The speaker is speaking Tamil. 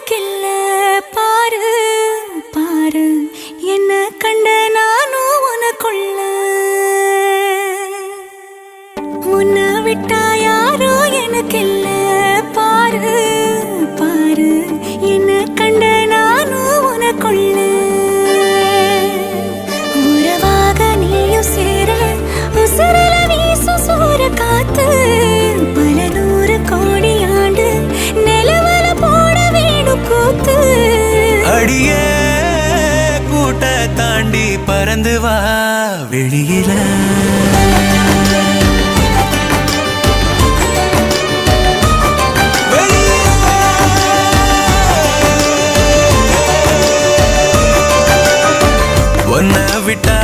எனக்கில்ல பாரு பாரு என்ன கண்ட நானும் உனக்குள்ள உன்னை விட்டா யாரோ எனக்கில்ல பாரு பாரு என்ன கண்ட நானும் உனக்குள்ள உறவாக நீயும் சேர உசுரல வீசு சூற காத்து பல நூறு கோடி ஆண்டு நிலவல போட வீடும் கூத்து அடியே கூட்ட தாண்டி பறந்து வா வெளியில ஒன்ன விட்டா